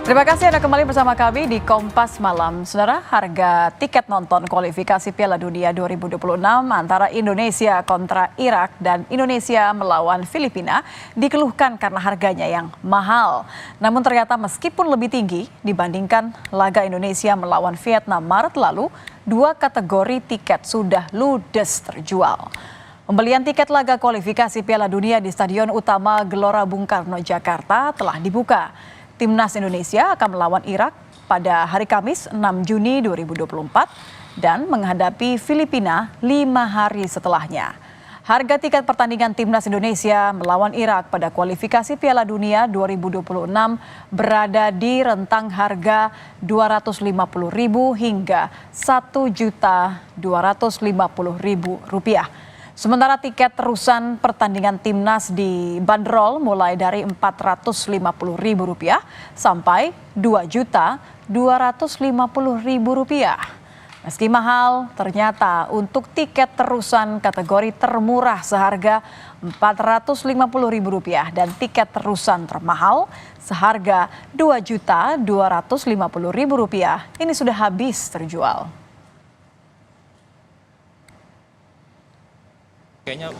Terima kasih Anda kembali bersama kami di Kompas Malam. Saudara, harga tiket nonton kualifikasi Piala Dunia 2026 antara Indonesia kontra Irak dan Indonesia melawan Filipina dikeluhkan karena harganya yang mahal. Namun ternyata meskipun lebih tinggi dibandingkan laga Indonesia melawan Vietnam Maret lalu, dua kategori tiket sudah ludes terjual. Pembelian tiket laga kualifikasi Piala Dunia di Stadion Utama Gelora Bung Karno, Jakarta telah dibuka. Timnas Indonesia akan melawan Irak pada hari Kamis 6 Juni 2024 dan menghadapi Filipina 5 hari setelahnya. Harga tiket pertandingan Timnas Indonesia melawan Irak pada kualifikasi Piala Dunia 2026 berada di rentang harga Rp250.000 hingga Rp1.250.000. Sementara tiket terusan pertandingan Timnas dibanderol mulai dari Rp450.000 sampai Rp2.250.000. Meski mahal, ternyata untuk tiket terusan kategori termurah seharga Rp450.000 dan tiket terusan termahal seharga Rp2.250.000 ini sudah habis terjual. Kayaknya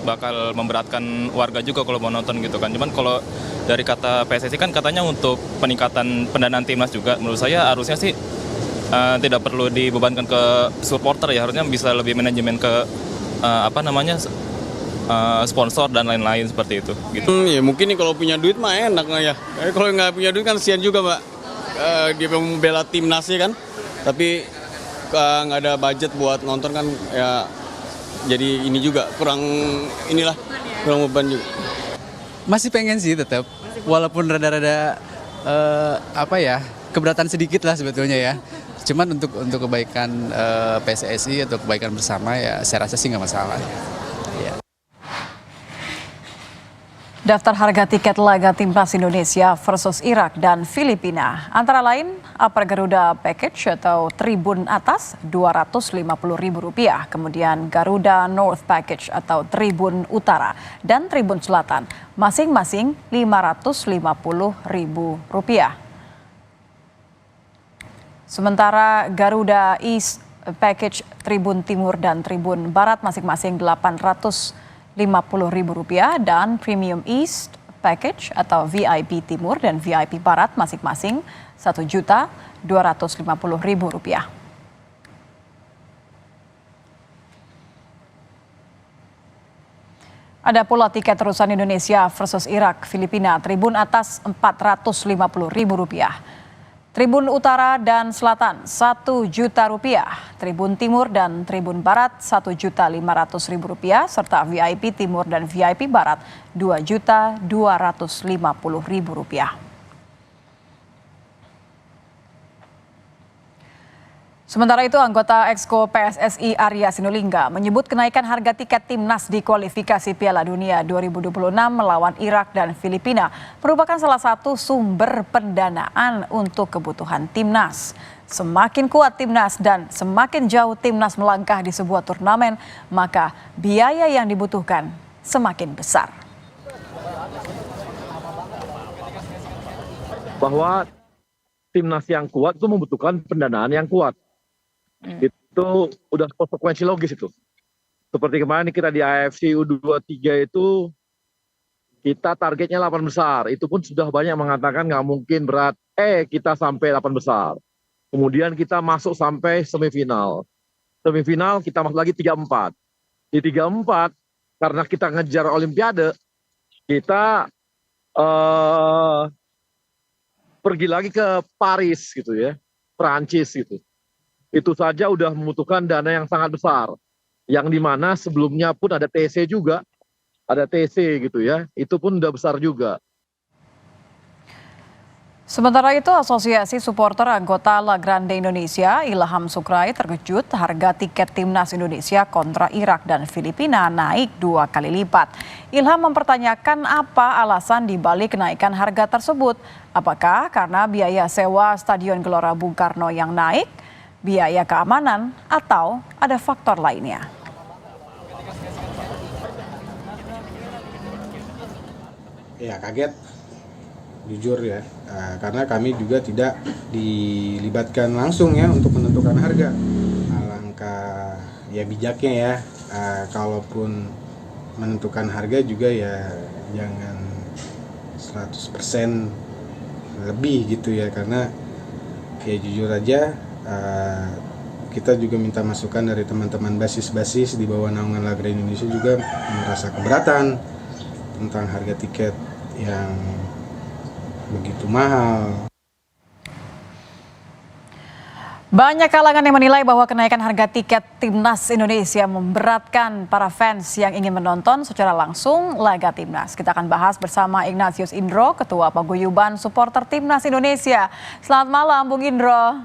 bakal memberatkan warga juga kalau mau nonton gitu kan. Cuman kalau dari kata PSSI kan katanya untuk peningkatan pendanaan timnas juga. Menurut saya harusnya sih tidak perlu dibebankan ke supporter ya. Harusnya bisa lebih manajemen ke sponsor dan lain-lain seperti itu. Gitu. Ya mungkin nih kalau punya duit mah enak lah ya. Kalau nggak punya duit kan kasihan juga Mbak. Dia membela timnasnya kan. Tapi nggak ada budget buat nonton kan ya. Jadi ini juga kurang beban juga. Masih pengen sih tetap, walaupun rada-rada keberatan sedikit lah sebetulnya ya. Cuman untuk kebaikan PSSI atau kebaikan bersama ya saya rasa sih nggak masalah. Ya. Daftar harga tiket laga Timnas Indonesia versus Irak dan Filipina antara lain Upper Garuda Package atau Tribun Atas Rp250.000, kemudian Garuda North Package atau Tribun Utara dan Tribun Selatan masing-masing Rp550.000. Sementara Garuda East Package Tribun Timur dan Tribun Barat masing-masing Rp850.000 dan Premium East Package atau VIP Timur dan VIP Barat masing-masing Rp1.250.000. Ada pula tiket terusan Indonesia versus Irak Filipina Tribun Atas Rp450.000. Tribun Utara dan Selatan Rp1.000.000, Tribun Timur dan Tribun Barat Rp1.500.000 serta VIP Timur dan VIP Barat Rp2.250.000. Sementara itu, anggota Exco PSSI Arya Sinulinga menyebut kenaikan harga tiket Timnas di kualifikasi Piala Dunia 2026 melawan Irak dan Filipina merupakan salah satu sumber pendanaan untuk kebutuhan Timnas. Semakin kuat Timnas dan semakin jauh Timnas melangkah di sebuah turnamen, maka biaya yang dibutuhkan semakin besar. Bahwa Timnas yang kuat itu membutuhkan pendanaan yang kuat. Itu udah konsekuensi logis itu. Seperti kemarin kita di AFC U23 itu kita targetnya 8 besar. Itu pun sudah banyak mengatakan nggak mungkin berat. Kita sampai 8 besar. Kemudian kita masuk sampai semifinal. Semifinal kita masuk lagi 3-4. Di 3-4 karena kita ngejar Olimpiade, kita pergi lagi ke Paris gitu ya, Perancis gitu. Itu saja udah membutuhkan dana yang sangat besar. Yang dimana sebelumnya pun ada TC juga, ada TC gitu ya, itu pun udah besar juga. Sementara itu, Asosiasi Supporter Anggota La Grande Indonesia, Ilham Sukrai, terkejut harga tiket Timnas Indonesia kontra Irak dan Filipina naik 2 kali lipat. Ilham mempertanyakan apa alasan dibalik kenaikan harga tersebut. Apakah karena biaya sewa Stadion Gelora Bung Karno yang naik, biaya keamanan, atau ada faktor lainnya? Ya kaget jujur ya, karena kami juga tidak dilibatkan langsung ya untuk menentukan harga. Alangkah ya bijaknya ya, kalaupun menentukan harga juga ya jangan 100% lebih gitu ya, karena ya jujur aja kita juga minta masukan dari teman-teman basis-basis di bawah naungan Lagra Indonesia juga merasa keberatan tentang harga tiket yang begitu mahal. Banyak kalangan yang menilai bahwa kenaikan harga tiket Timnas Indonesia memberatkan para fans yang ingin menonton secara langsung laga Timnas. Kita akan bahas bersama Ignatius Indro, Ketua Paguyuban Supporter Timnas Indonesia. Selamat malam, Bung Indro.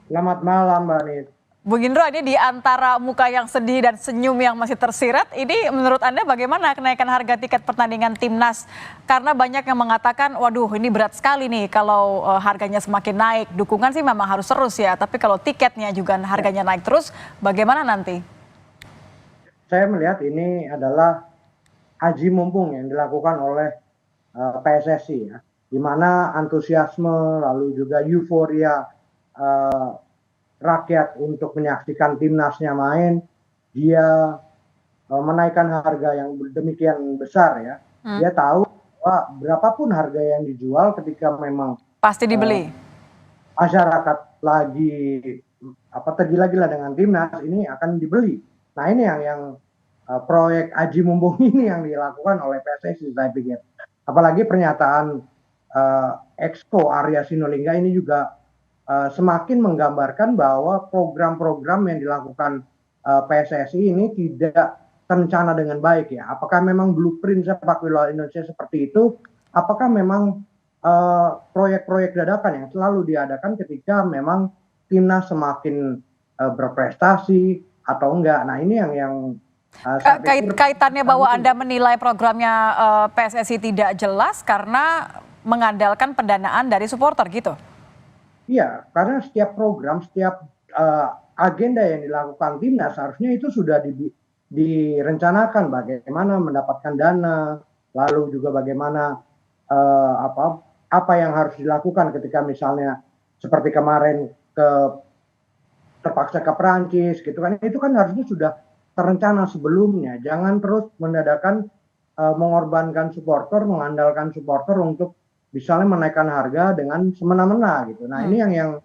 Selamat malam, Mbak Nid. Bung Indro, ini di antara muka yang sedih dan senyum yang masih tersirat, ini menurut Anda bagaimana kenaikan harga tiket pertandingan Timnas? Karena banyak yang mengatakan, waduh ini berat sekali nih kalau harganya semakin naik. Dukungan sih memang harus terus ya, tapi kalau tiketnya juga harganya naik terus, bagaimana nanti? Saya melihat ini adalah aji mumpung yang dilakukan oleh PSSI ya, di mana antusiasme lalu juga euforia rakyat untuk menyaksikan timnasnya main, dia menaikkan harga yang demikian besar ya. Dia tahu bahwa berapapun harga yang dijual ketika memang Pasti dibeli. masyarakat lagi tergila-gila dengan timnas ini akan dibeli. Nah ini yang proyek aji mumpung ini yang dilakukan oleh PSSI saya pikir. Apalagi pernyataan Exco Arya Sinulinga ini juga semakin menggambarkan bahwa program-program yang dilakukan PSSI ini tidak terencana dengan baik ya. Apakah memang blueprint sepak bola Indonesia seperti itu? Apakah memang proyek-proyek dadakan yang selalu diadakan ketika memang timnas semakin berprestasi atau enggak? Nah ini yang Kaitannya bahwa Anda menilai programnya PSSI tidak jelas karena mengandalkan pendanaan dari supporter gitu? Iya, karena setiap program, setiap agenda yang dilakukan timnas harusnya itu sudah direncanakan bagaimana mendapatkan dana, lalu juga bagaimana apa yang harus dilakukan ketika misalnya seperti kemarin terpaksa ke Perancis gitu kan, itu kan harusnya sudah terencana sebelumnya. Jangan terus mendadakan mengorbankan supporter, mengandalkan supporter untuk misalnya menaikkan harga dengan semena-mena gitu. Nah ini yang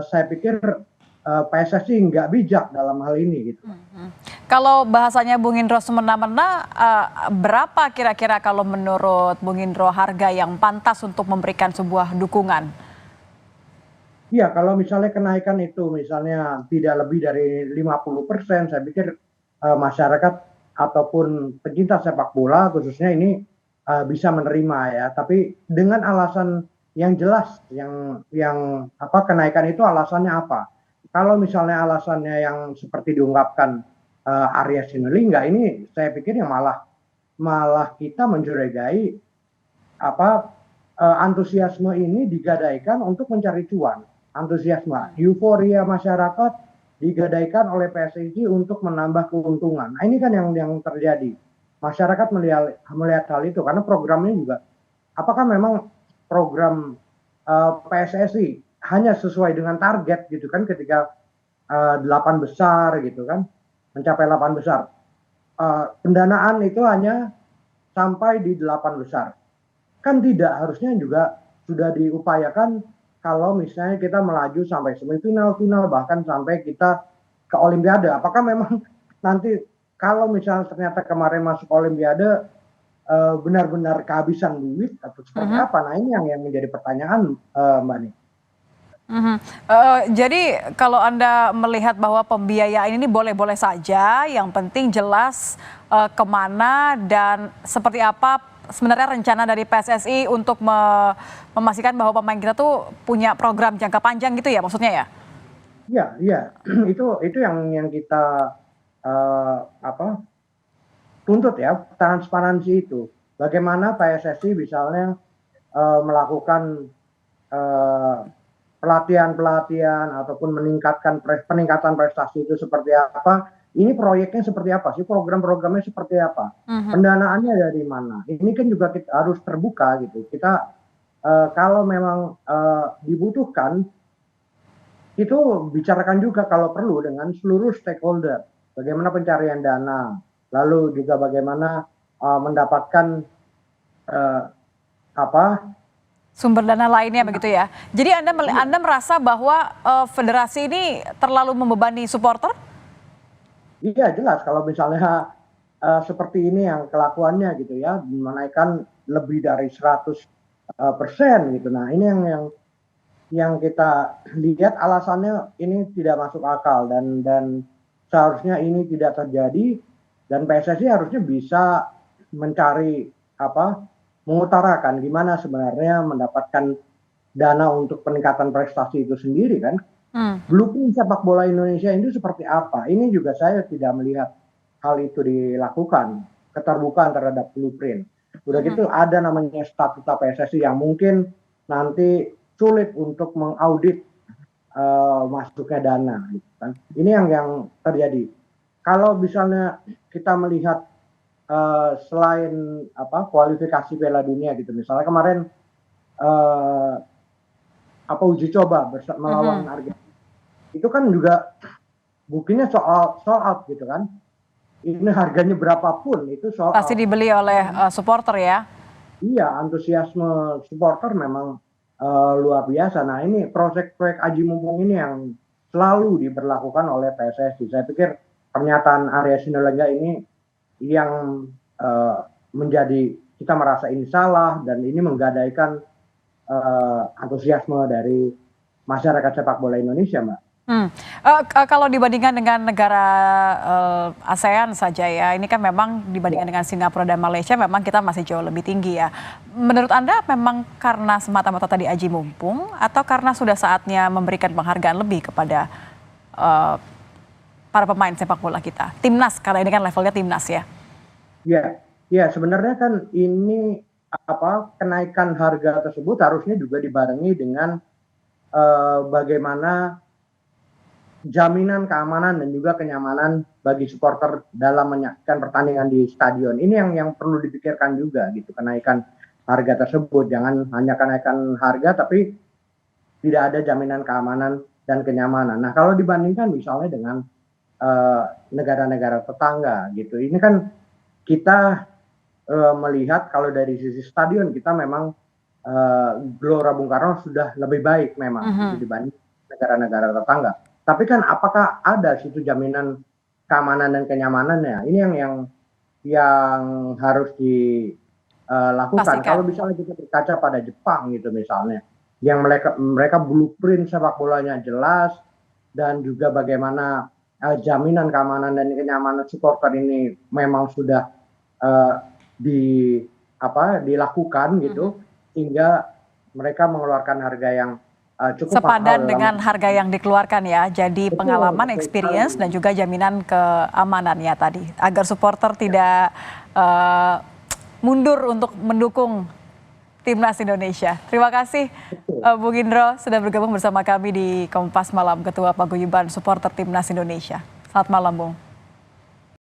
saya pikir PSSI nggak bijak dalam hal ini gitu. Kalau bahasanya Bung Indro semena-mena, berapa kira-kira kalau menurut Bung Indro harga yang pantas untuk memberikan sebuah dukungan? Iya, kalau misalnya kenaikan itu misalnya tidak lebih dari 50%, saya pikir masyarakat ataupun pecinta sepak bola khususnya ini bisa menerima ya, tapi dengan alasan yang jelas, yang kenaikan itu alasannya apa? Kalau misalnya alasannya yang seperti diungkapkan Arya Sinulinga ini, saya pikir yang malah kita mencurigai antusiasme ini digadaikan untuk mencari cuan, antusiasme, euforia masyarakat digadaikan oleh PSSI untuk menambah keuntungan. Nah ini kan yang terjadi. Masyarakat melihat hal itu karena programnya juga apakah memang program PSSI hanya sesuai dengan target gitu kan ketika 8 besar gitu kan mencapai 8 besar pendanaan itu hanya sampai di 8 besar kan tidak, harusnya juga sudah diupayakan kalau misalnya kita melaju sampai semifinal, final, bahkan sampai kita ke Olimpiade. Apakah memang nanti kalau misalnya ternyata kemarin masuk Olimpiade benar-benar kehabisan duit atau seperti apa? Nah ini yang menjadi pertanyaan Mbak Nih. Jadi kalau Anda melihat bahwa pembiayaan ini boleh-boleh saja, yang penting jelas kemana dan seperti apa sebenarnya rencana dari PSSI untuk memastikan bahwa pemain kita tuh punya program jangka panjang gitu ya maksudnya ya? Iya, itu yang kita tuntut ya, transparansi itu. Bagaimana PSSI misalnya melakukan pelatihan ataupun peningkatan prestasi itu seperti apa? Ini proyeknya seperti apa sih? Program-programnya seperti apa? Pendanaannya dari mana? Ini kan juga kita harus terbuka gitu. Kita kalau memang dibutuhkan, itu bicarakan juga kalau perlu dengan seluruh stakeholder. Bagaimana pencarian dana, lalu juga bagaimana mendapatkan apa Sumber dana lainnya begitu ya. Jadi Anda merasa bahwa federasi ini terlalu membebani supporter? Iya jelas kalau misalnya seperti ini yang kelakuannya gitu ya, menaikkan lebih dari 100% gitu. Nah ini yang kita lihat alasannya ini tidak masuk akal dan seharusnya ini tidak terjadi dan PSSI harusnya bisa mencari mengutarakan gimana sebenarnya mendapatkan dana untuk peningkatan prestasi itu sendiri kan. Blueprint sepak bola Indonesia itu seperti apa? Ini juga saya tidak melihat hal itu dilakukan, keterbukaan terhadap blueprint. Udah gitu ada namanya statuta PSSI yang mungkin nanti sulit untuk mengaudit masuknya dana gitu kan. Ini yang terjadi. Kalau misalnya kita melihat selain kualifikasi Piala Dunia gitu, misalnya kemarin uji coba melawan Argentina, itu kan juga buktinya soal out gitu kan. Ini harganya berapapun itu soal Pasti dibeli oleh supporter ya. Iya, antusiasme supporter memang luar biasa. Nah ini proyek Aji Mumpung ini yang selalu diberlakukan oleh PSSI. Saya pikir pernyataan Arya Sinulinga ini yang menjadi kita merasa ini salah dan ini menggadaikan antusiasme dari masyarakat sepak bola Indonesia, Mbak. Kalau dibandingkan dengan negara ASEAN saja ya, ini kan memang dibandingkan dengan Singapura dan Malaysia memang kita masih jauh lebih tinggi ya. Menurut Anda memang karena semata-mata tadi aji mumpung atau karena sudah saatnya memberikan penghargaan lebih kepada para pemain sepak bola kita? Timnas, karena ini kan levelnya timnas ya. Ya sebenarnya kan ini kenaikan harga tersebut harusnya juga dibarengi dengan bagaimana jaminan keamanan dan juga kenyamanan bagi supporter dalam menyaksikan pertandingan di stadion. Ini yang perlu dipikirkan juga gitu, kenaikan harga tersebut. Jangan hanya kenaikan harga tapi tidak ada jaminan keamanan dan kenyamanan. Nah kalau dibandingkan misalnya dengan negara-negara tetangga gitu, ini kan kita melihat kalau dari sisi stadion kita memang Gelora Bung Karno sudah lebih baik memang dibanding negara-negara tetangga. Tapi kan apakah ada situ jaminan keamanan dan kenyamanannya? Ini yang harus dilakukan. Kalau misalnya kita berkaca pada Jepang gitu misalnya, yang mereka blueprint sepak bolanya jelas dan juga bagaimana jaminan keamanan dan kenyamanan supporter ini memang sudah dilakukan gitu, hingga mereka mengeluarkan harga yang cukup sepadan dengan harga yang dikeluarkan ya. Jadi pengalaman, experience dan juga jaminan keamanannya tadi agar supporter tidak mundur untuk mendukung timnas Indonesia. Terima kasih Bung Indro sudah bergabung bersama kami di Kompas Malam, Ketua Paguyuban Supporter Timnas Indonesia. Selamat malam Bung.